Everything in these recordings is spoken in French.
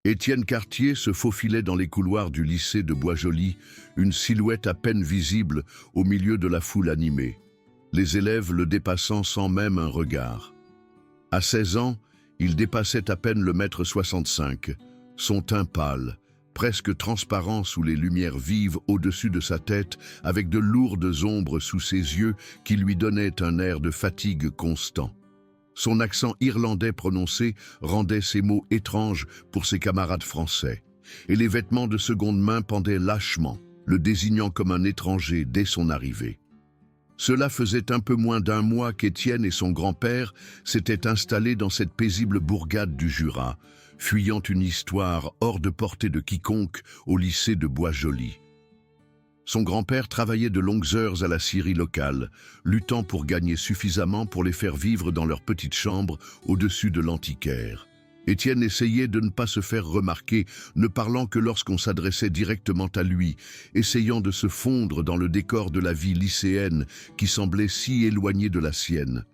Étienne Cartier se faufilait dans les couloirs du lycée de Boisjoli, une silhouette à peine visible au milieu de la foule animée, les élèves le dépassant sans même un regard. À 16 ans, il dépassait à peine le mètre 65, son teint pâle, presque transparent sous les lumières vives au-dessus de sa tête, avec de lourdes ombres sous ses yeux qui lui donnaient un air de fatigue constant. Son accent irlandais prononcé rendait ses mots étranges pour ses camarades français, et les vêtements de seconde main pendaient lâchement, le désignant comme un étranger dès son arrivée. Cela faisait un peu moins d'un mois qu'Étienne et son grand-père s'étaient installés dans cette paisible bourgade du Jura, fuyant une histoire hors de portée de quiconque au lycée de Boisjoli. Son grand-père travaillait de longues heures à la scierie locale, luttant pour gagner suffisamment pour les faire vivre dans leur petite chambre au-dessus de l'antiquaire. Étienne essayait de ne pas se faire remarquer, ne parlant que lorsqu'on s'adressait directement à lui, essayant de se fondre dans le décor de la vie lycéenne qui semblait si éloignée de la sienne.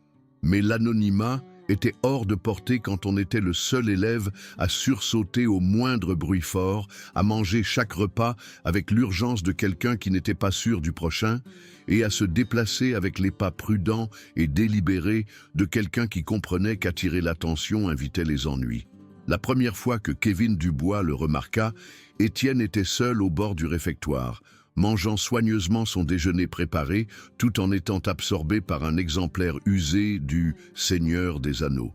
Mais l'anonymat était hors de portée quand on était le seul élève à sursauter au moindre bruit fort, à manger chaque repas avec l'urgence de quelqu'un qui n'était pas sûr du prochain, et à se déplacer avec les pas prudents et délibérés de quelqu'un qui comprenait qu'attirer l'attention invitait les ennuis. La première fois que Kevin Dubois le remarqua, Étienne était seul au bord du réfectoire, mangeant soigneusement son déjeuner préparé, tout en étant absorbé par un exemplaire usé du Seigneur des Anneaux.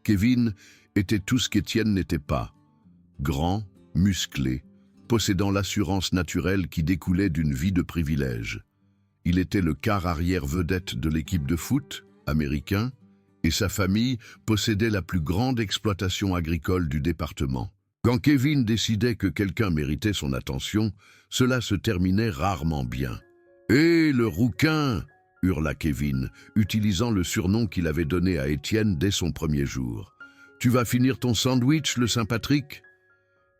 Kevin était tout ce qu'Étienne n'était pas. Grand, musclé, possédant l'assurance naturelle qui découlait d'une vie de privilèges. Il était le quart arrière vedette de l'équipe de foot, américain, et sa famille possédait la plus grande exploitation agricole du département. Quand Kevin décidait que quelqu'un méritait son attention, cela se terminait rarement bien. « Hé, le rouquin !» hurla Kevin, utilisant le surnom qu'il avait donné à Étienne dès son premier jour. « Tu vas finir ton sandwich, le Saint-Patrick ?»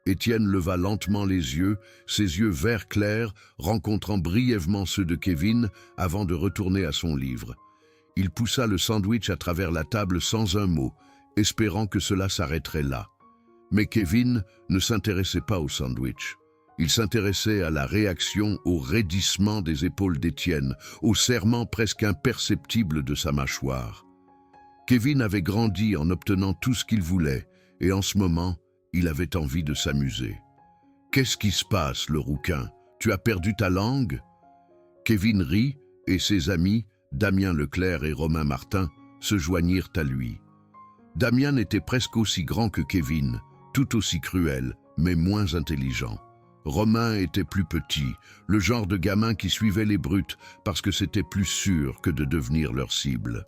Étienne leva lentement les yeux, ses yeux vert clair, rencontrant brièvement ceux de Kevin avant de retourner à son livre. Il poussa le sandwich à travers la table sans un mot, espérant que cela s'arrêterait là. Mais Kevin ne s'intéressait pas au sandwich. Il s'intéressait à la réaction, au raidissement des épaules d'Étienne, au serrement presque imperceptible de sa mâchoire. Kevin avait grandi en obtenant tout ce qu'il voulait, et en ce moment, il avait envie de s'amuser. « Qu'est-ce qui se passe, le rouquin? Tu as perdu ta langue ?» Kevin rit, et ses amis, Damien Leclerc et Romain Martin, se joignirent à lui. Damien était presque aussi grand que Kevin, tout aussi cruel, mais moins intelligent. Romain était plus petit, le genre de gamin qui suivait les brutes parce que c'était plus sûr que de devenir leur cible.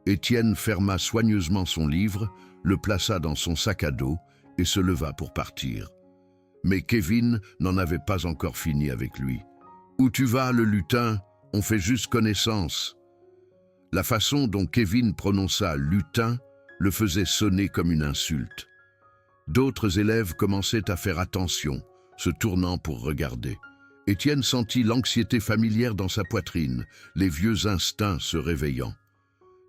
Étienne ferma soigneusement son livre, le plaça dans son sac à dos et se leva pour partir. Mais Kevin n'en avait pas encore fini avec lui. « Où tu vas, le lutin? On fait juste connaissance. » La façon dont Kevin prononça « lutin » le faisait sonner comme une insulte. D'autres élèves commençaient à faire attention, se tournant pour regarder. Étienne sentit l'anxiété familière dans sa poitrine, les vieux instincts se réveillant.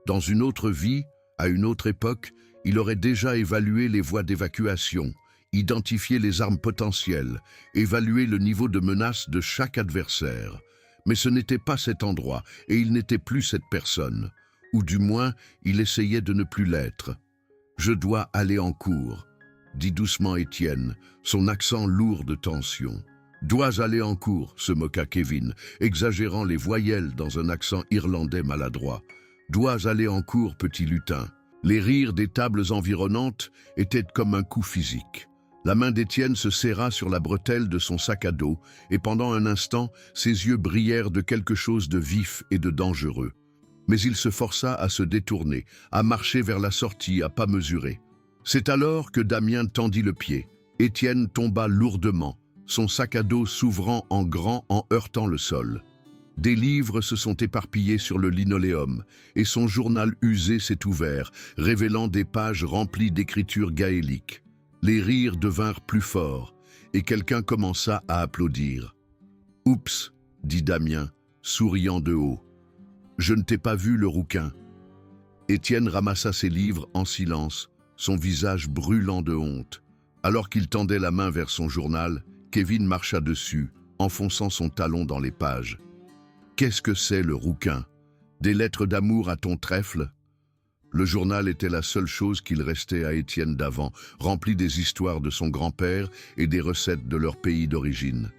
Dans une autre vie, à une autre époque, il aurait déjà évalué les voies d'évacuation, identifié les armes potentielles, évalué le niveau de menace de chaque adversaire. Mais ce n'était pas cet endroit, et il n'était plus cette personne. Ou du moins, il essayait de ne plus l'être. « Je dois aller en cours », dit doucement Étienne, son accent lourd de tension. « Dois aller en cours », se moqua Kevin, exagérant les voyelles dans un accent irlandais maladroit. « Dois aller en cours, petit lutin ». Les rires des tables environnantes étaient comme un coup physique. La main d'Étienne se serra sur la bretelle de son sac à dos, et pendant un instant, ses yeux brillèrent de quelque chose de vif et de dangereux. Mais il se força à se détourner, à marcher vers la sortie à pas mesurés. C'est alors que Damien tendit le pied. Étienne tomba lourdement, son sac à dos s'ouvrant en grand en heurtant le sol. Des livres se sont éparpillés sur le linoléum, et son journal usé s'est ouvert, révélant des pages remplies d'écritures gaéliques. Les rires devinrent plus forts, et quelqu'un commença à applaudir. « Oups !» dit Damien, souriant de haut. « Je ne t'ai pas vu, le rouquin. » Étienne ramassa ses livres en silence, son visage brûlant de honte. Alors qu'il tendait la main vers son journal, Kevin marcha dessus, enfonçant son talon dans les pages. « Qu'est-ce que c'est, le rouquin? Des lettres d'amour à ton trèfle ?» Le journal était la seule chose qu'il restait à Étienne d'avant, rempli des histoires de son grand-père et des recettes de leur pays d'origine.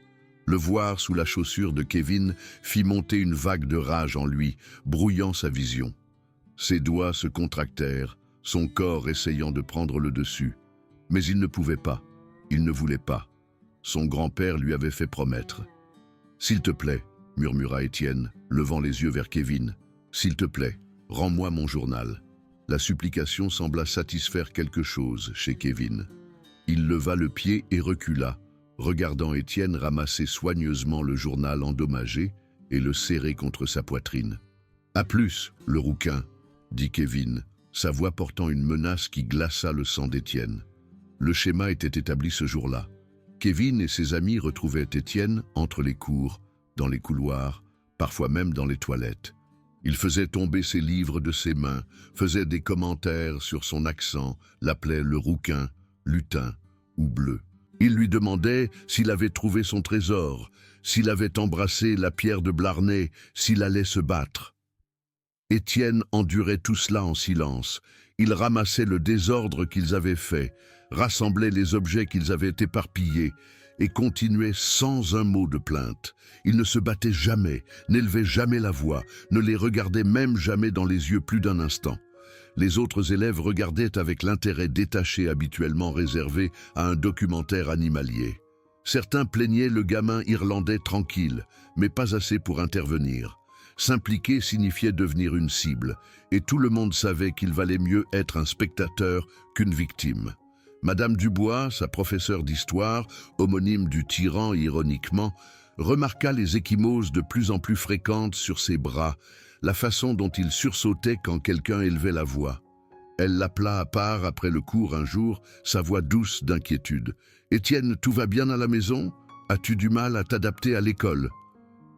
Le voir sous la chaussure de Kevin fit monter une vague de rage en lui, brouillant sa vision. Ses doigts se contractèrent, son corps essayant de prendre le dessus. Mais il ne pouvait pas, il ne voulait pas. Son grand-père lui avait fait promettre. « S'il te plaît, » murmura Étienne, levant les yeux vers Kevin. « S'il te plaît, rends-moi mon journal. » La supplication sembla satisfaire quelque chose chez Kevin. Il leva le pied et recula, regardant Étienne ramasser soigneusement le journal endommagé et le serrer contre sa poitrine. « À plus, le rouquin !» dit Kevin, sa voix portant une menace qui glaça le sang d'Étienne. Le schéma était établi ce jour-là. Kevin et ses amis retrouvaient Étienne entre les cours, dans les couloirs, parfois même dans les toilettes. Il faisait tomber ses livres de ses mains, faisait des commentaires sur son accent, l'appelait le rouquin, lutin ou bleu. Il lui demandait s'il avait trouvé son trésor, s'il avait embrassé la pierre de Blarney, s'il allait se battre. Étienne endurait tout cela en silence. Il ramassait le désordre qu'ils avaient fait, rassemblait les objets qu'ils avaient éparpillés et continuait sans un mot de plainte. Il ne se battait jamais, n'élevait jamais la voix, ne les regardait même jamais dans les yeux plus d'un instant. Les autres élèves regardaient avec l'intérêt détaché habituellement réservé à un documentaire animalier. Certains plaignaient le gamin irlandais tranquille, mais pas assez pour intervenir. S'impliquer signifiait devenir une cible, et tout le monde savait qu'il valait mieux être un spectateur qu'une victime. Madame Dubois, sa professeure d'histoire, homonyme du tyran ironiquement, remarqua les ecchymoses de plus en plus fréquentes sur ses bras, la façon dont il sursautait quand quelqu'un élevait la voix. Elle l'appela à part après le cours un jour, sa voix douce d'inquiétude. « Étienne, tout va bien à la maison? As-tu du mal à t'adapter à l'école ?»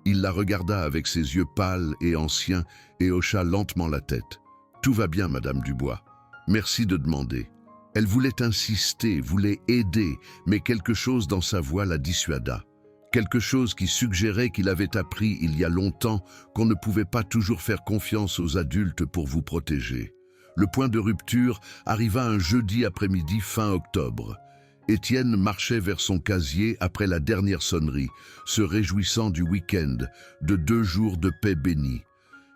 Il la regarda avec ses yeux pâles et anciens et hocha lentement la tête. « Tout va bien, Madame Dubois. Merci de demander. » Elle voulait insister, voulait aider, mais quelque chose dans sa voix la dissuada. Quelque chose qui suggérait qu'il avait appris il y a longtemps qu'on ne pouvait pas toujours faire confiance aux adultes pour vous protéger. Le point de rupture arriva un jeudi après-midi fin octobre. Étienne marchait vers son casier après la dernière sonnerie, se réjouissant du week-end, de 2 jours de paix bénie.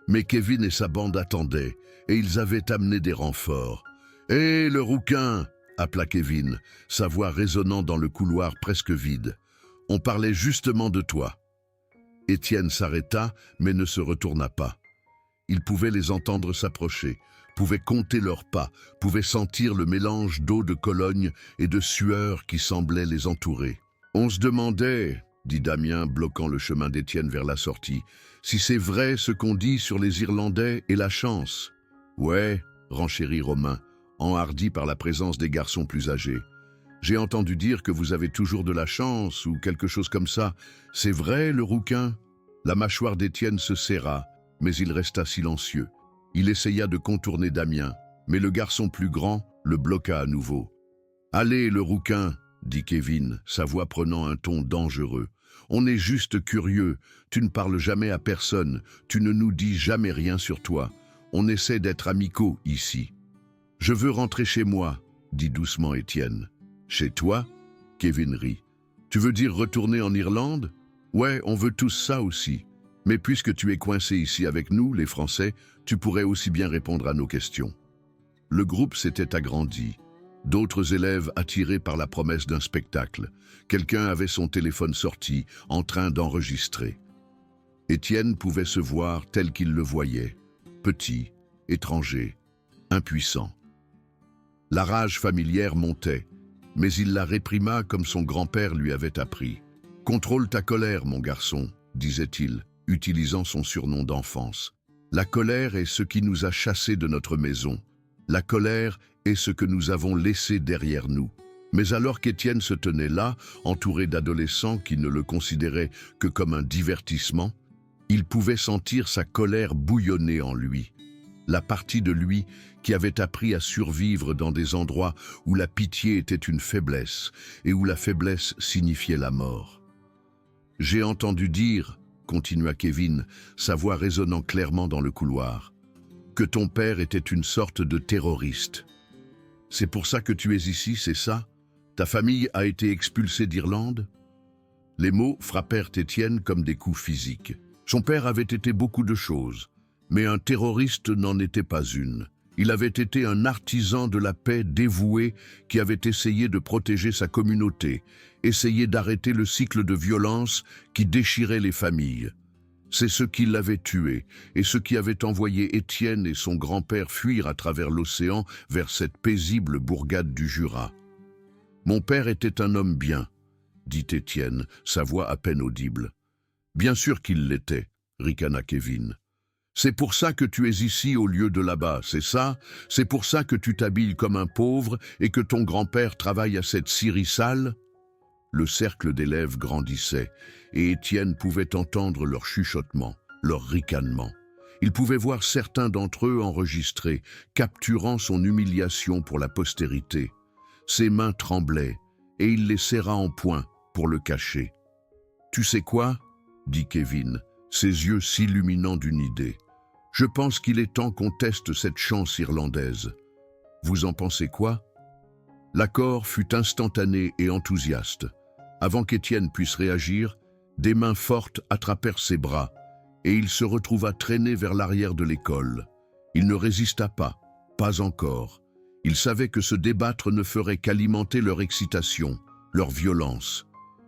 Mais Kevin et sa bande attendaient, et ils avaient amené des renforts. « Hé, le rouquin !» appela Kevin, sa voix résonnant dans le couloir presque vide. « On parlait justement de toi. » Étienne s'arrêta, mais ne se retourna pas. Il pouvait les entendre s'approcher, pouvait compter leurs pas, pouvait sentir le mélange d'eau de Cologne et de sueur qui semblait les entourer. « On se demandait, » dit Damien, bloquant le chemin d'Étienne vers la sortie, « si c'est vrai ce qu'on dit sur les Irlandais et la chance. »« Ouais, » renchérit Romain, enhardi par la présence des garçons plus âgés. « J'ai entendu dire que vous avez toujours de la chance ou quelque chose comme ça. C'est vrai, le rouquin ?» La mâchoire d'Étienne se serra, mais il resta silencieux. Il essaya de contourner Damien, mais le garçon plus grand le bloqua à nouveau. « Allez, le rouquin !» dit Kevin, sa voix prenant un ton dangereux. « On est juste curieux. Tu ne parles jamais à personne. Tu ne nous dis jamais rien sur toi. On essaie d'être amicaux ici. » « Je veux rentrer chez moi, » dit doucement Étienne. « Chez toi ?» Kevin rit. « Tu veux dire retourner en Irlande ? Ouais, on veut tous ça aussi. Mais puisque tu es coincé ici avec nous, les Français, tu pourrais aussi bien répondre à nos questions. » Le groupe s'était agrandi. D'autres élèves attirés par la promesse d'un spectacle. Quelqu'un avait son téléphone sorti, en train d'enregistrer. Étienne pouvait se voir tel qu'il le voyait. Petit, étranger, impuissant. La rage familière montait, mais il la réprima comme son grand-père lui avait appris. « Contrôle ta colère, mon garçon, » disait-il, utilisant son surnom d'enfance. « La colère est ce qui nous a chassés de notre maison. La colère est ce que nous avons laissé derrière nous. » Mais alors qu'Étienne se tenait là, entouré d'adolescents qui ne le considéraient que comme un divertissement, il pouvait sentir sa colère bouillonner en lui. la partie de lui qui avait appris à survivre dans des endroits où la pitié était une faiblesse et où la faiblesse signifiait la mort. « J'ai entendu dire, » continua Kevin, sa voix résonnant clairement dans le couloir, « que ton père était une sorte de terroriste. C'est pour ça que tu es ici, c'est ça? Ta famille a été expulsée d'Irlande ?» Les mots frappèrent Étienne comme des coups physiques. Son père avait été beaucoup de choses, mais un terroriste n'en était pas une. Il avait été un artisan de la paix dévoué qui avait essayé de protéger sa communauté, essayé d'arrêter le cycle de violence qui déchirait les familles. C'est ce qui l'avait tué et ce qui avait envoyé Étienne et son grand-père fuir à travers l'océan vers cette paisible bourgade du Jura. « Mon père était un homme bien », dit Étienne, sa voix à peine audible. « Bien sûr qu'il l'était, » ricana Kevin. « C'est pour ça que tu es ici au lieu de là-bas, c'est ça? C'est pour ça que tu t'habilles comme un pauvre et que ton grand-père travaille à cette scierie sale ?» Le cercle d'élèves grandissait, et Étienne pouvait entendre leurs chuchotements, leurs ricanements. Il pouvait voir certains d'entre eux enregistrés, capturant son humiliation pour la postérité. Ses mains tremblaient, et il les serra en poing pour le cacher. « Tu sais quoi ?» dit Kevin, ses yeux s'illuminant d'une idée. « Je pense qu'il est temps qu'on teste cette chance irlandaise. Vous en pensez quoi ?» L'accord fut instantané et enthousiaste. Avant qu'Étienne puisse réagir, des mains fortes attrapèrent ses bras, et il se retrouva traîné vers l'arrière de l'école. Il ne résista pas encore. Il savait que se débattre ne ferait qu'alimenter leur excitation, leur violence.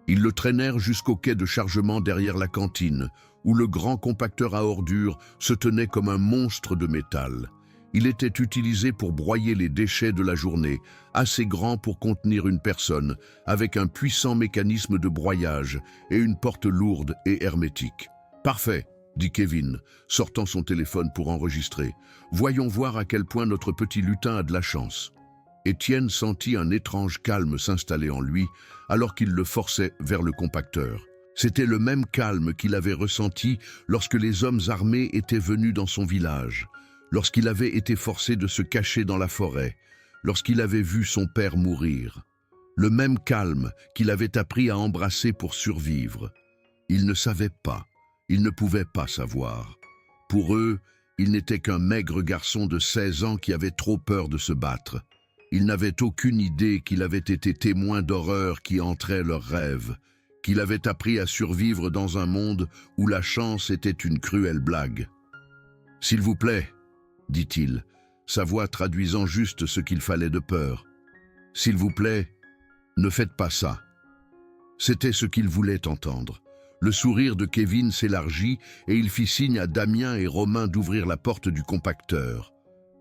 Ils le traînèrent jusqu'au quai de chargement derrière la cantine, où le grand compacteur à ordures se tenait comme un monstre de métal. Il était utilisé pour broyer les déchets de la journée, assez grand pour contenir une personne, avec un puissant mécanisme de broyage et une porte lourde et hermétique. « Parfait !» dit Kevin, sortant son téléphone pour enregistrer. « Voyons voir à quel point notre petit lutin a de la chance. » Étienne sentit un étrange calme s'installer en lui alors qu'il le forçait vers le compacteur. C'était le même calme qu'il avait ressenti lorsque les hommes armés étaient venus dans son village, lorsqu'il avait été forcé de se cacher dans la forêt, lorsqu'il avait vu son père mourir. Le même calme qu'il avait appris à embrasser pour survivre. Il ne savait pas, il ne pouvait pas savoir. Pour eux, il n'était qu'un maigre garçon de 16 ans qui avait trop peur de se battre. Il n'avait aucune idée qu'il avait été témoin d'horreurs qui entraient leurs rêves, qu'il avait appris à survivre dans un monde où la chance était une cruelle blague. « S'il vous plaît », dit-il, sa voix traduisant juste ce qu'il fallait de peur. « S'il vous plaît, ne faites pas ça. » C'était ce qu'il voulait entendre. Le sourire de Kevin s'élargit et il fit signe à Damien et Romain d'ouvrir la porte du compacteur.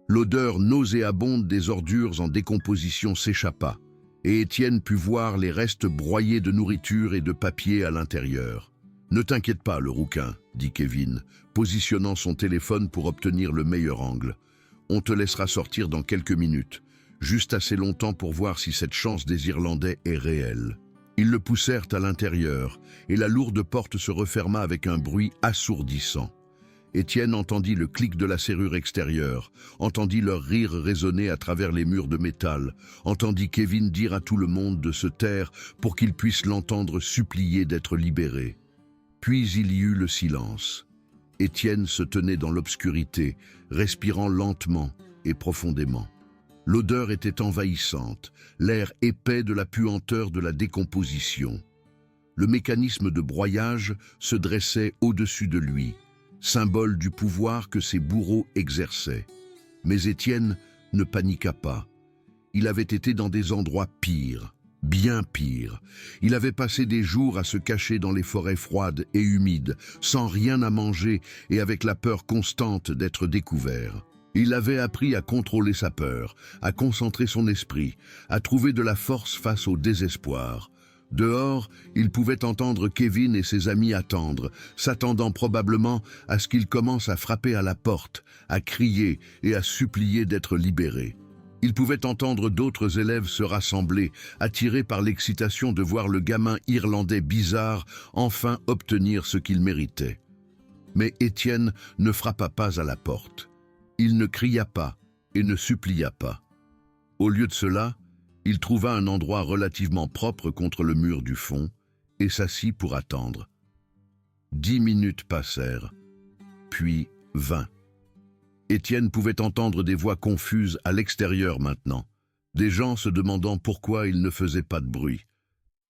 L'odeur nauséabonde des ordures en décomposition s'échappa, et Étienne put voir les restes broyés de nourriture et de papier à l'intérieur. « Ne t'inquiète pas, le rouquin, » dit Kevin, positionnant son téléphone pour obtenir le meilleur angle. « On te laissera sortir dans quelques minutes, juste assez longtemps pour voir si cette chance des Irlandais est réelle. » Ils le poussèrent à l'intérieur, et la lourde porte se referma avec un bruit assourdissant. Étienne entendit le clic de la serrure extérieure, entendit leur rire résonner à travers les murs de métal, entendit Kevin dire à tout le monde de se taire pour qu'il puisse l'entendre supplier d'être libéré. Puis il y eut le silence. Étienne se tenait dans l'obscurité, respirant lentement et profondément. L'odeur était envahissante, l'air épais de la puanteur de la décomposition. Le mécanisme de broyage se dressait au-dessus de lui, symbole du pouvoir que ses bourreaux exerçaient. Mais Étienne ne paniqua pas. Il avait été dans des endroits pires, bien pires. Il avait passé des jours à se cacher dans les forêts froides et humides, sans rien à manger et avec la peur constante d'être découvert. Il avait appris à contrôler sa peur, à concentrer son esprit, à trouver de la force face au désespoir. Dehors, il pouvait entendre Kevin et ses amis attendre, s'attendant probablement à ce qu'ils commencent à frapper à la porte, à crier et à supplier d'être libérés. Il pouvait entendre d'autres élèves se rassembler, attirés par l'excitation de voir le gamin irlandais bizarre enfin obtenir ce qu'il méritait. Mais Étienne ne frappa pas à la porte. Il ne cria pas et ne supplia pas. Au lieu de cela, il trouva un endroit relativement propre contre le mur du fond et s'assit pour attendre. 10 minutes passèrent, puis 20. Étienne pouvait entendre des voix confuses à l'extérieur maintenant, des gens se demandant pourquoi il ne faisait pas de bruit.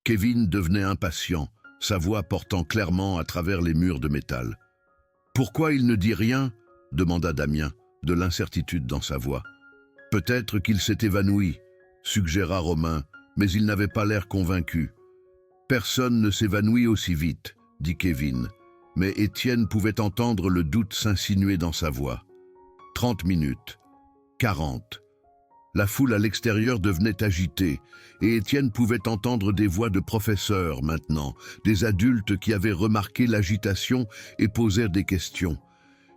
Kevin devenait impatient, sa voix portant clairement à travers les murs de métal. « Pourquoi il ne dit rien ?» demanda Damien, de l'incertitude dans sa voix. « Peut-être qu'il s'est évanoui », suggéra Romain, mais il n'avait pas l'air convaincu. « Personne ne s'évanouit aussi vite », dit Kevin, mais Étienne pouvait entendre le doute s'insinuer dans sa voix. 30 minutes, 40. La foule à l'extérieur devenait agitée, et Étienne pouvait entendre des voix de professeurs maintenant, des adultes qui avaient remarqué l'agitation et posèrent des questions.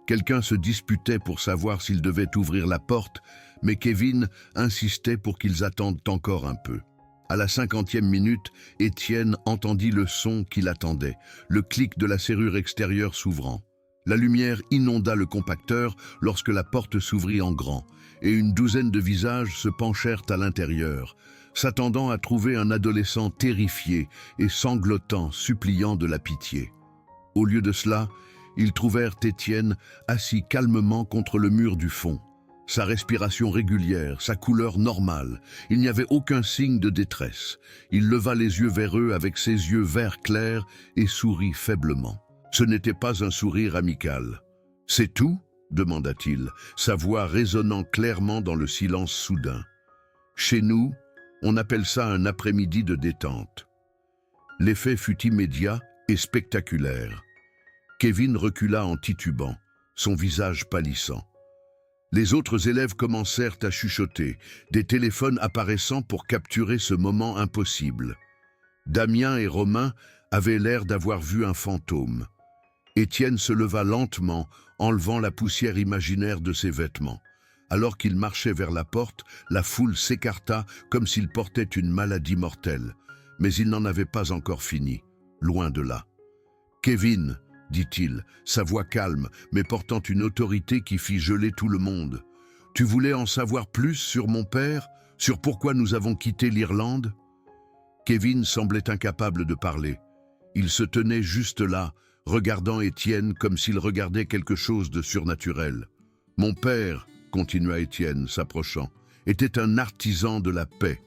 Quelqu'un se disputait pour savoir s'il devait ouvrir la porte, mais Kevin insistait pour qu'ils attendent encore un peu. À la 50e minute, Étienne entendit le son qu'il attendait, le clic de la serrure extérieure s'ouvrant. La lumière inonda le compacteur lorsque la porte s'ouvrit en grand, et une douzaine de visages se penchèrent à l'intérieur, s'attendant à trouver un adolescent terrifié et sanglotant, suppliant de la pitié. Au lieu de cela, ils trouvèrent Étienne assis calmement contre le mur du fond. Sa respiration régulière, sa couleur normale, il n'y avait aucun signe de détresse. Il leva les yeux vers eux avec ses yeux vert clair et sourit faiblement. Ce n'était pas un sourire amical. « C'est tout ?» demanda-t-il, sa voix résonnant clairement dans le silence soudain. « Chez nous, on appelle ça un après-midi de détente. » L'effet fut immédiat et spectaculaire. Kevin recula en titubant, son visage pâlissant. Les autres élèves commencèrent à chuchoter, des téléphones apparaissant pour capturer ce moment impossible. Damien et Romain avaient l'air d'avoir vu un fantôme. Étienne se leva lentement, enlevant la poussière imaginaire de ses vêtements. Alors qu'il marchait vers la porte, la foule s'écarta comme s'il portait une maladie mortelle. Mais il n'en avait pas encore fini, loin de là. « Kevin !» dit-il, sa voix calme, mais portant une autorité qui fit geler tout le monde. « Tu voulais en savoir plus sur mon père, sur pourquoi nous avons quitté l'Irlande ?» Kevin semblait incapable de parler. Il se tenait juste là, regardant Étienne comme s'il regardait quelque chose de surnaturel. « Mon père, » continua Étienne, s'approchant, « était un artisan de la paix.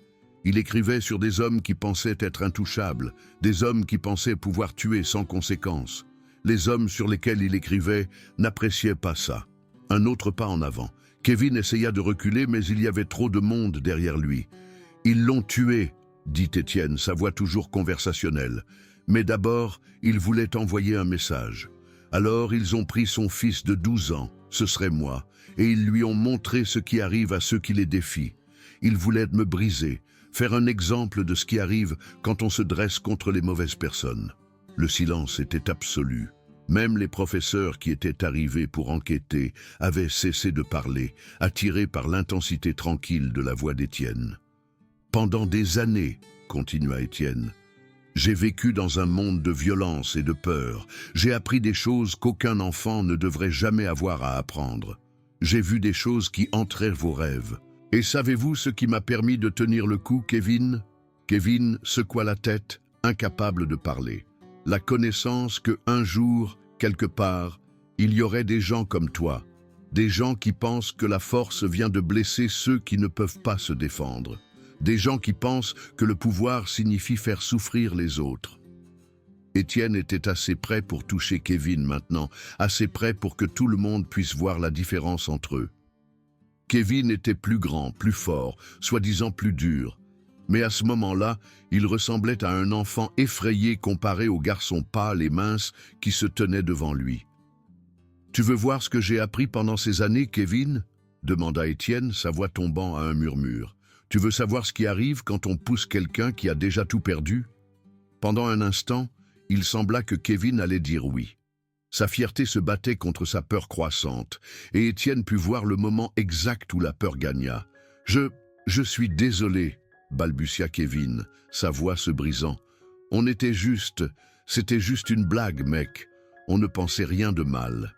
Il écrivait sur des hommes qui pensaient être intouchables, des hommes qui pensaient pouvoir tuer sans conséquence. Les hommes sur lesquels il écrivait n'appréciaient pas ça. » Un autre pas en avant. Kevin essaya de reculer, mais il y avait trop de monde derrière lui. « Ils l'ont tué », dit Étienne, sa voix toujours conversationnelle. « Mais d'abord, ils voulaient envoyer un message. Alors ils ont pris son fils de 12 ans, ce serait moi, et ils lui ont montré ce qui arrive à ceux qui les défient. Ils voulaient me briser, faire un exemple de ce qui arrive quand on se dresse contre les mauvaises personnes. » Le silence était absolu. Même les professeurs qui étaient arrivés pour enquêter avaient cessé de parler, attirés par l'intensité tranquille de la voix d'Étienne. « Pendant des années, » continua Étienne, « j'ai vécu dans un monde de violence et de peur. J'ai appris des choses qu'aucun enfant ne devrait jamais avoir à apprendre. J'ai vu des choses qui entraient vos rêves. Et savez-vous ce qui m'a permis de tenir le coup, Kevin ?» Kevin secoua la tête, incapable de parler. La connaissance que un jour, quelque part, il y aurait des gens comme toi, des gens qui pensent que la force vient de blesser ceux qui ne peuvent pas se défendre, des gens qui pensent que le pouvoir signifie faire souffrir les autres. Étienne était assez près pour toucher Kevin maintenant, assez près pour que tout le monde puisse voir la différence entre eux. Kevin était plus grand, plus fort, soi-disant plus dur. Mais à ce moment-là, il ressemblait à un enfant effrayé comparé au garçon pâle et mince qui se tenait devant lui. « Tu veux voir ce que j'ai appris pendant ces années, Kevin ?» demanda Étienne, sa voix tombant à un murmure. « Tu veux savoir ce qui arrive quand on pousse quelqu'un qui a déjà tout perdu ?» Pendant un instant, il sembla que Kevin allait dire oui. Sa fierté se battait contre sa peur croissante, et Étienne put voir le moment exact où la peur gagna. « Je suis désolé. » balbutia Kevin, sa voix se brisant. C'était juste une blague, mec. On ne pensait rien de mal.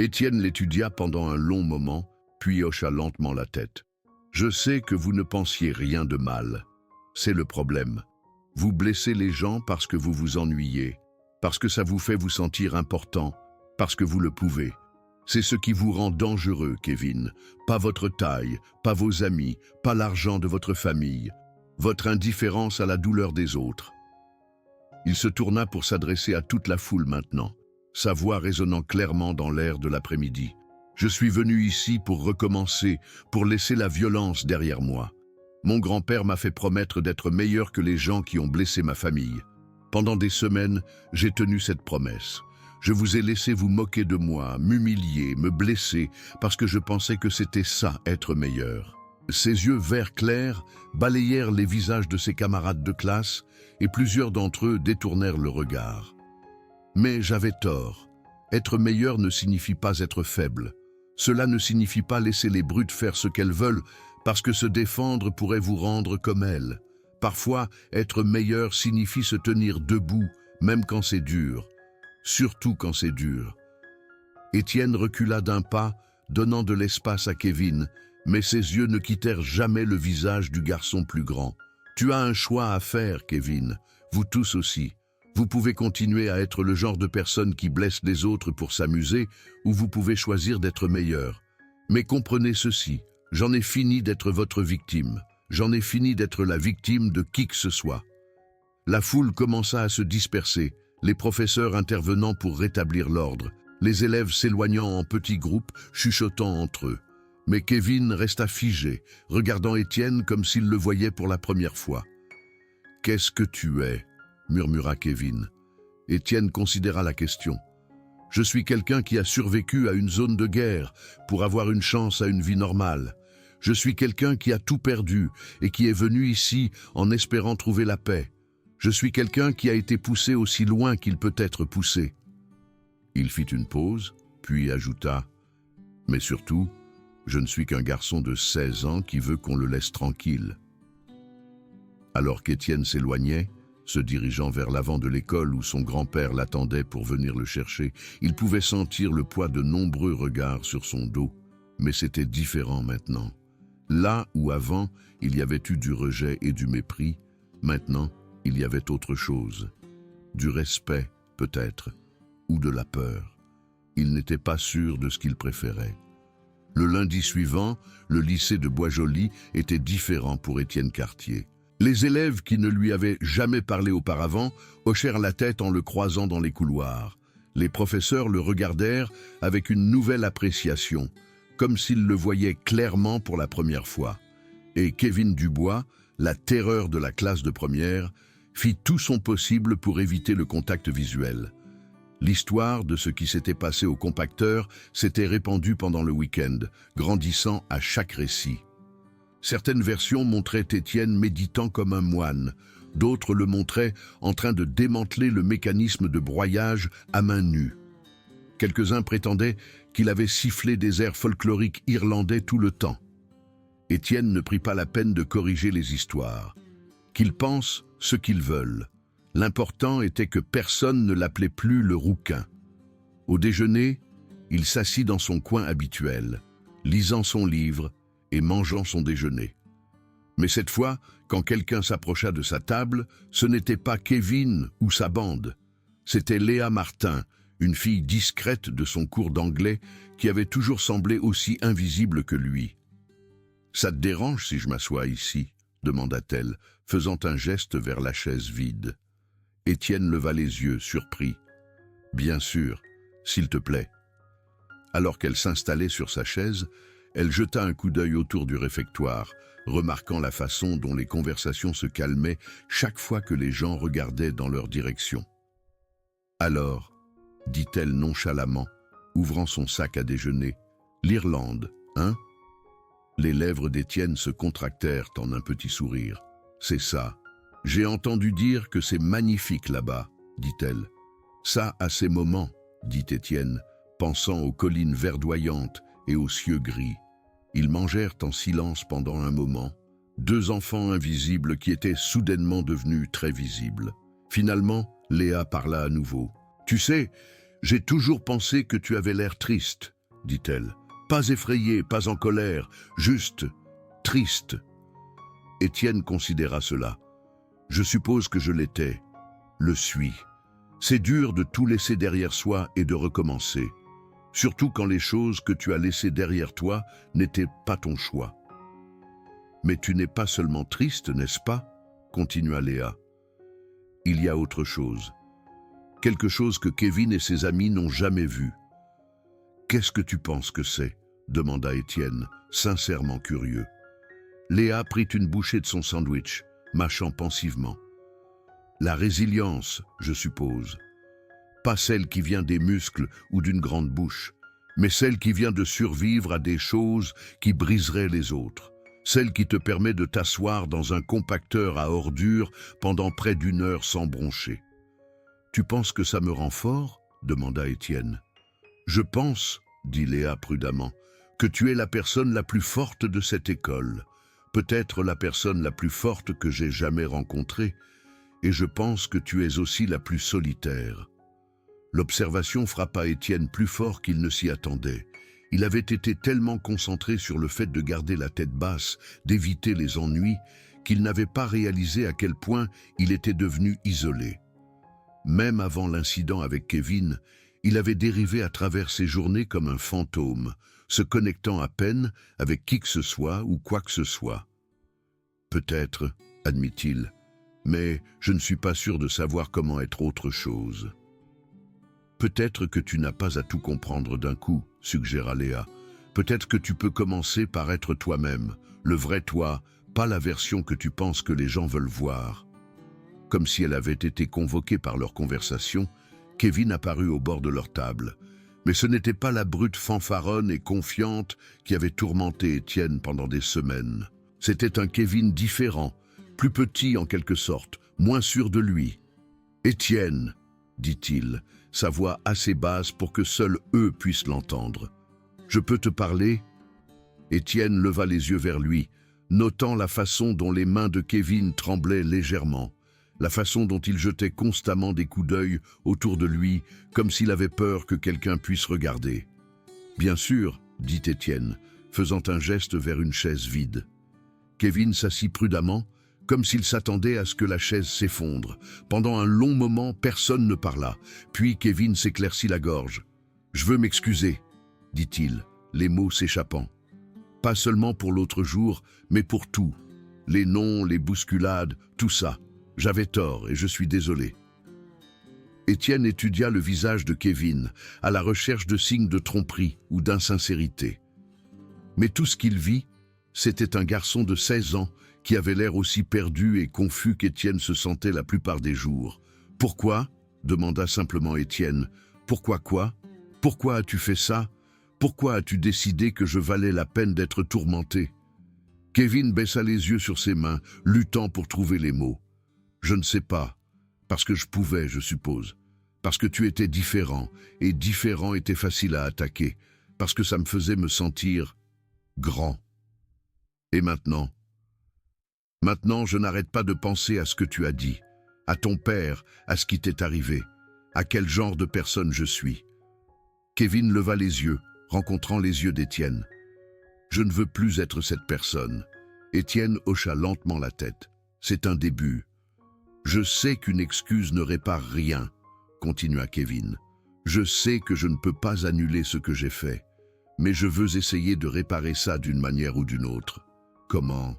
Étienne l'étudia pendant un long moment, puis hocha lentement la tête. « Je sais que vous ne pensiez rien de mal. C'est le problème. Vous blessez les gens parce que vous vous ennuyez, parce que ça vous fait vous sentir important, parce que vous le pouvez. C'est ce qui vous rend dangereux, Kevin. Pas votre taille, pas vos amis, pas l'argent de votre famille. Votre indifférence à la douleur des autres. » Il se tourna pour s'adresser à toute la foule maintenant, sa voix résonnant clairement dans l'air de l'après-midi. « Je suis venu ici pour recommencer, pour laisser la violence derrière moi. Mon grand-père m'a fait promettre d'être meilleur que les gens qui ont blessé ma famille. Pendant des semaines, j'ai tenu cette promesse. Je vous ai laissé vous moquer de moi, m'humilier, me blesser, parce que je pensais que c'était ça, être meilleur. » Ses yeux vert clair balayèrent les visages de ses camarades de classe et plusieurs d'entre eux détournèrent le regard. Mais j'avais tort. Être meilleur ne signifie pas être faible. Cela ne signifie pas laisser les brutes faire ce qu'elles veulent parce que se défendre pourrait vous rendre comme elles. Parfois, être meilleur signifie se tenir debout, même quand c'est dur. Surtout quand c'est dur. Étienne recula d'un pas, donnant de l'espace à Kevin, mais ses yeux ne quittèrent jamais le visage du garçon plus grand. « Tu as un choix à faire, Kevin. Vous tous aussi. Vous pouvez continuer à être le genre de personne qui blesse les autres pour s'amuser, ou vous pouvez choisir d'être meilleur. Mais comprenez ceci, j'en ai fini d'être votre victime. J'en ai fini d'être la victime de qui que ce soit. » La foule commença à se disperser, les professeurs intervenant pour rétablir l'ordre, les élèves s'éloignant en petits groupes, chuchotant entre eux. Mais Kevin resta figé, regardant Étienne comme s'il le voyait pour la première fois. « Qu'est-ce que tu es ?» murmura Kevin. Étienne considéra la question. « Je suis quelqu'un qui a survécu à une zone de guerre pour avoir une chance à une vie normale. Je suis quelqu'un qui a tout perdu et qui est venu ici en espérant trouver la paix. Je suis quelqu'un qui a été poussé aussi loin qu'il peut être poussé. » Il fit une pause, puis ajouta « Mais surtout, je ne suis qu'un garçon de 16 ans qui veut qu'on le laisse tranquille. » Alors qu'Étienne s'éloignait, se dirigeant vers l'avant de l'école où son grand-père l'attendait pour venir le chercher, il pouvait sentir le poids de nombreux regards sur son dos. Mais c'était différent maintenant. Là où avant, il y avait eu du rejet et du mépris, maintenant, il y avait autre chose. Du respect, peut-être, ou de la peur. Il n'était pas sûr de ce qu'il préférait. Le lundi suivant, le lycée de Boisjoli était différent pour Étienne Cartier. Les élèves qui ne lui avaient jamais parlé auparavant hochèrent la tête en le croisant dans les couloirs. Les professeurs le regardèrent avec une nouvelle appréciation, comme s'ils le voyaient clairement pour la première fois. Et Kevin Dubois, la terreur de la classe de première, fit tout son possible pour éviter le contact visuel. L'histoire de ce qui s'était passé au compacteur s'était répandue pendant le week-end, grandissant à chaque récit. Certaines versions montraient Étienne méditant comme un moine, d'autres le montraient en train de démanteler le mécanisme de broyage à main nue. Quelques-uns prétendaient qu'il avait sifflé des airs folkloriques irlandais tout le temps. Étienne ne prit pas la peine de corriger les histoires. Qu'ils pensent ce qu'ils veulent. L'important était que personne ne l'appelait plus le rouquin. Au déjeuner, il s'assit dans son coin habituel, lisant son livre et mangeant son déjeuner. Mais cette fois, quand quelqu'un s'approcha de sa table, ce n'était pas Kevin ou sa bande. C'était Léa Martin, une fille discrète de son cours d'anglais qui avait toujours semblé aussi invisible que lui. « Ça te dérange si je m'assois ici ?» demanda-t-elle, faisant un geste vers la chaise vide. Étienne leva les yeux, surpris. « Bien sûr, s'il te plaît. » Alors qu'elle s'installait sur sa chaise, elle jeta un coup d'œil autour du réfectoire, remarquant la façon dont les conversations se calmaient chaque fois que les gens regardaient dans leur direction. « Alors, » dit-elle nonchalamment, ouvrant son sac à déjeuner, « l'Irlande, hein ?» Les lèvres d'Étienne se contractèrent en un petit sourire. « C'est ça. J'ai entendu dire que c'est magnifique là-bas, » dit-elle. « Ça a ses moments, » dit Étienne, pensant aux collines verdoyantes et aux cieux gris. Ils mangèrent en silence pendant un moment, deux enfants invisibles qui étaient soudainement devenus très visibles. Finalement, Léa parla à nouveau. « Tu sais, J'ai toujours pensé que tu avais l'air triste, dit-elle. Pas effrayé, pas en colère, juste triste. Étienne considéra cela. Je suppose que je l'étais, le suis. C'est dur de tout laisser derrière soi et de recommencer. Surtout quand les choses que tu as laissées derrière toi n'étaient pas ton choix. Mais tu n'es pas seulement triste, n'est-ce pas? Continua Léa. Il y a autre chose. Quelque chose que Kevin et ses amis n'ont jamais vu. Qu'est-ce que tu penses que c'est? Demanda Étienne, sincèrement curieux. Léa prit une bouchée de son sandwich, mâchant pensivement. La résilience, je suppose. Pas celle qui vient des muscles ou d'une grande bouche, mais celle qui vient de survivre à des choses qui briseraient les autres. Celle qui te permet de t'asseoir dans un compacteur à ordures pendant près d'1 heure sans broncher. Tu penses que ça me rend fort? Demanda Étienne. Je pense, dit Léa prudemment, que tu es la personne la plus forte de cette école, peut-être la personne la plus forte que j'ai jamais rencontrée, et je pense que tu es aussi la plus solitaire. L'observation frappa Étienne plus fort qu'il ne s'y attendait. Il avait été tellement concentré sur le fait de garder la tête basse, d'éviter les ennuis, qu'il n'avait pas réalisé à quel point il était devenu isolé. Même avant l'incident avec Kevin, il avait dérivé à travers ses journées comme un fantôme, se connectant à peine avec qui que ce soit ou quoi que ce soit. Peut-être, admit-il, mais je ne suis pas sûr de savoir comment être autre chose. Peut-être que tu n'as pas à tout comprendre d'un coup, suggéra Léa. Peut-être que tu peux commencer par être toi-même, le vrai toi, pas la version que tu penses que les gens veulent voir. Comme si elle avait été convoquée par leur conversation, Kevin apparut au bord de leur table. Mais ce n'était pas la brute fanfaronne et confiante qui avait tourmenté Étienne pendant des semaines. C'était un Kevin différent, plus petit en quelque sorte, moins sûr de lui. « Étienne !» dit-il, sa voix assez basse pour que seuls eux puissent l'entendre. « Je peux te parler ?» Étienne leva les yeux vers lui, notant la façon dont les mains de Kevin tremblaient légèrement, la façon dont il jetait constamment des coups d'œil autour de lui, comme s'il avait peur que quelqu'un puisse regarder. « Bien sûr, » dit Étienne, faisant un geste vers une chaise vide. Kevin s'assit prudemment, comme s'il s'attendait à ce que la chaise s'effondre. Pendant un long moment, personne ne parla. Puis Kevin s'éclaircit la gorge. « Je veux m'excuser, » dit-il, les mots s'échappant. « Pas seulement pour l'autre jour, mais pour tout. Les noms, les bousculades, tout ça. J'avais tort et je suis désolé. » Étienne étudia le visage de Kevin, à la recherche de signes de tromperie ou d'insincérité. Mais tout ce qu'il vit, c'était un garçon de 16 ans qui avait l'air aussi perdu et confus qu'Étienne se sentait la plupart des jours. « Pourquoi ?» demanda simplement Étienne. « Pourquoi quoi? Pourquoi as-tu fait ça? Pourquoi as-tu décidé que je valais la peine d'être tourmenté ?» Kevin baissa les yeux sur ses mains, luttant pour trouver les mots. « Je ne sais pas. Parce que je pouvais, je suppose. Parce que tu étais différent, et différent était facile à attaquer. Parce que ça me faisait me sentir grand. Et maintenant? Maintenant, je n'arrête pas de penser à ce que tu as dit, à ton père, à ce qui t'est arrivé, à quel genre de personne je suis. » Kevin leva les yeux, rencontrant les yeux d'Étienne. « Je ne veux plus être cette personne. » Étienne hocha lentement la tête. « C'est un début. »« Je sais qu'une excuse ne répare rien, » continua Kevin. « Je sais que je ne peux pas annuler ce que j'ai fait, mais je veux essayer de réparer ça d'une manière ou d'une autre. » « Comment ?»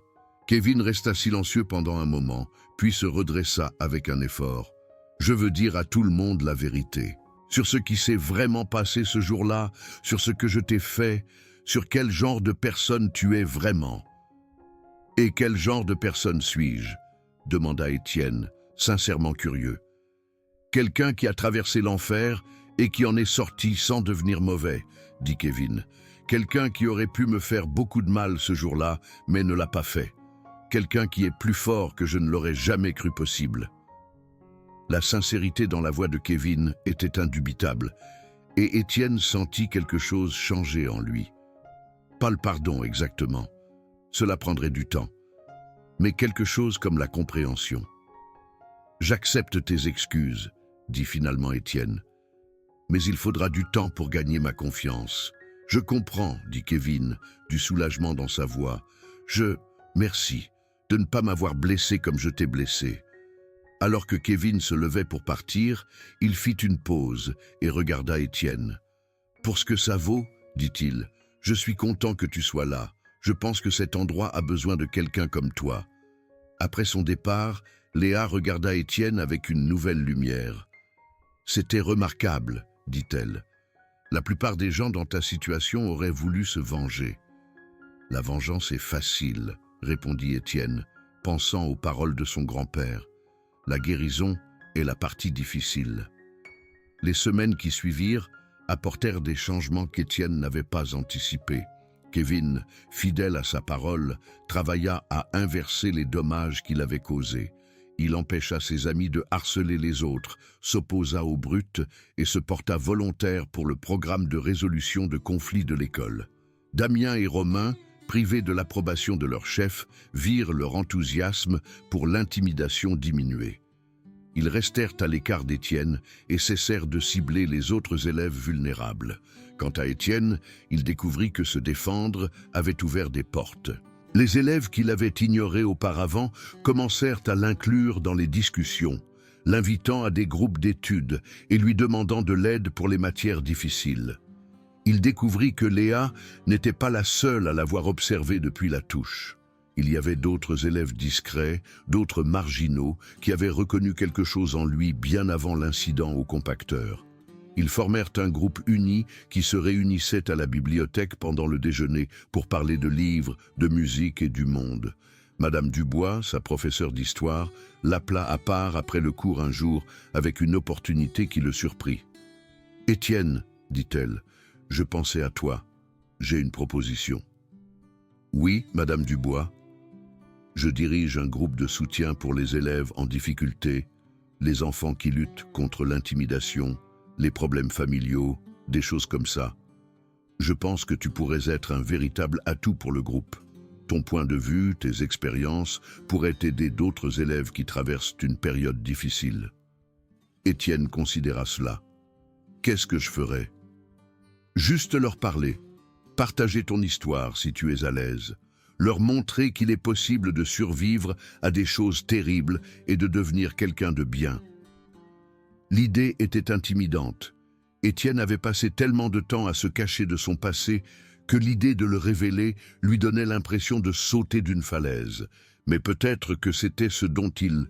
Kevin resta silencieux pendant un moment, puis se redressa avec un effort. « Je veux dire à tout le monde la vérité. Sur ce qui s'est vraiment passé ce jour-là, sur ce que je t'ai fait, sur quel genre de personne tu es vraiment. »« Et quel genre de personne suis-je » demanda Étienne, sincèrement curieux. « Quelqu'un qui a traversé l'enfer et qui en est sorti sans devenir mauvais, » dit Kevin. « Quelqu'un qui aurait pu me faire beaucoup de mal ce jour-là, mais ne l'a pas fait. Quelqu'un qui est plus fort que je ne l'aurais jamais cru possible. » La sincérité dans la voix de Kevin était indubitable, et Étienne sentit quelque chose changer en lui. Pas le pardon exactement, cela prendrait du temps, mais quelque chose comme la compréhension. « J'accepte tes excuses, » dit finalement Étienne. mais il faudra du temps pour gagner ma confiance. Je comprends, dit Kevin, du soulagement dans sa voix. Merci de ne pas m'avoir blessé comme je t'ai blessé. Alors que Kevin se levait pour partir, il fit une pause et regarda Étienne. Pour ce que ça vaut, dit-il, je suis content que tu sois là. Je pense que cet endroit a besoin de quelqu'un comme toi. Après son départ, Léa regarda Étienne avec une nouvelle lumière. C'était remarquable, dit-elle. La plupart des gens dans ta situation auraient voulu se venger. La vengeance est facile, répondit Étienne, pensant aux paroles de son grand-père. La guérison est la partie difficile. Les semaines qui suivirent apportèrent des changements qu'Étienne n'avait pas anticipés. Kevin, fidèle à sa parole, travailla à inverser les dommages qu'il avait causés. Il empêcha ses amis de harceler les autres, s'opposa aux brutes et se porta volontaire pour le programme de résolution de conflits de l'école. Damien et Romain, privés de l'approbation de leur chef, virent leur enthousiasme pour l'intimidation diminuer. Ils restèrent à l'écart d'Étienne et cessèrent de cibler les autres élèves vulnérables. Quant à Étienne, il découvrit que se défendre avait ouvert des portes. Les élèves qui l'avaient ignoré auparavant commencèrent à l'inclure dans les discussions, l'invitant à des groupes d'études et lui demandant de l'aide pour les matières difficiles. Il découvrit que Léa n'était pas la seule à l'avoir observé depuis la touche. Il y avait d'autres élèves discrets, d'autres marginaux, qui avaient reconnu quelque chose en lui bien avant l'incident au compacteur. Ils formèrent un groupe uni qui se réunissait à la bibliothèque pendant le déjeuner pour parler de livres, de musique et du monde. Madame Dubois, sa professeure d'histoire, l'appela à part après le cours un jour avec une opportunité qui le surprit. « Étienne, dit-elle, je pensais à toi. J'ai une proposition. »« Oui, Madame Dubois. Je dirige un groupe de soutien pour les élèves en difficulté, les enfants qui luttent contre l'intimidation, les problèmes familiaux, des choses comme ça. Je pense que tu pourrais être un véritable atout pour le groupe. Ton point de vue, tes expériences pourraient aider d'autres élèves qui traversent une période difficile. » Étienne considéra cela. « Qu'est-ce que je ferais ? Juste leur parler, partager ton histoire si tu es à l'aise, leur montrer qu'il est possible de survivre à des choses terribles et de devenir quelqu'un de bien. » L'idée était intimidante. Étienne avait passé tellement de temps à se cacher de son passé que l'idée de le révéler lui donnait l'impression de sauter d'une falaise. Mais peut-être que c'était ce dont il